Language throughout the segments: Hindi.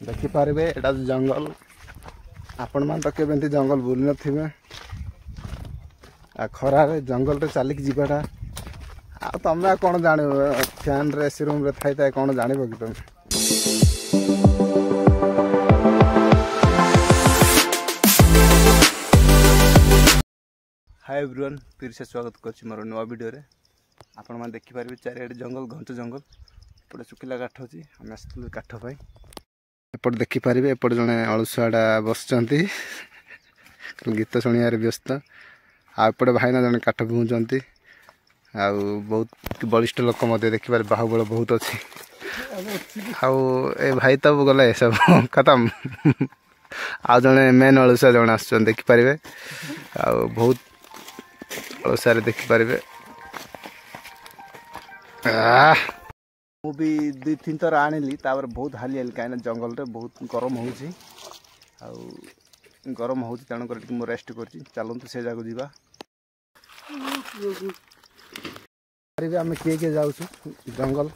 देखिपारे एटा जंगल आपण मान तो केबे जंगल बुली नथिबे आ खरारे जंगल रे चलिक जीवाटा आ तमे कोन जाने फैन रे एसी रूम रे थाई ताई कोन जानिबो कि तुम हाय एवरीवन फिर से स्वागत करछि मोर नवा वीडियो रे आपण मान देखि पारबे चारियाडे जंगल घंट जंगल एपटे सुखिला काठ अछि हम आस्तु काठ पाई एपटे देखि पारबे एपटे जने अलुसाडा बसचंती गीत सुनियार व्यस्त आ एपटे भाईना जने काठ बुंचंती आ बहुत बलिष्ठ लोक मते देखि पारे बाहुबल बहुत अछि आ ए भाई तब गले सब खत्म आ जने मेन अलुसा जने आछन देखि पारबे आ बहुत अलुसा देखि पारबे मु भी 2-3 थर आनिली तापर बहुत हाली हाली काइना जंगल रे बहुत गरम होउची आ गरम होउची तण कर मु रेस्ट करची चलंतु से जागो जीवा परिबे हम के जाउछु जंगल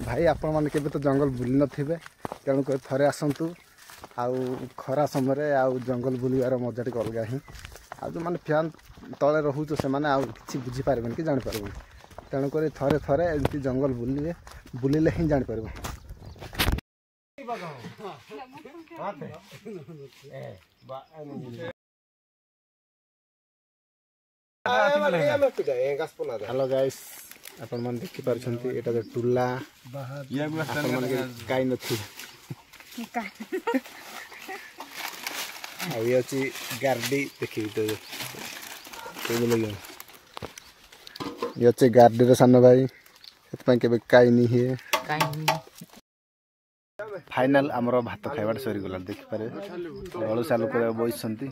भाई आपण माने केबे तो जंगल बुली नथिबे तण कर थरे आसंतु आ खरा समय रे आ जंगल बुलियार मजा टिक अलगा ही आ जो माने फैन तले रहउछु से माने आ किछि बुझी पारबेन कि जानि पारबेन तेणु कर थरे थरे एमती जंगल बुलिले ही जान पारबो हेलो गाइस अपन मन देखि पारछंती एटा जे टुल्ला अपन मन के काई नथि आ ये अछि गार्डी देखि तो ये अच्छे गार्डी रे सान भाई के काई नहीं है फाइनल आमर भात खाइबा सरी गला देखि पारे अलू सालू करे बइसंती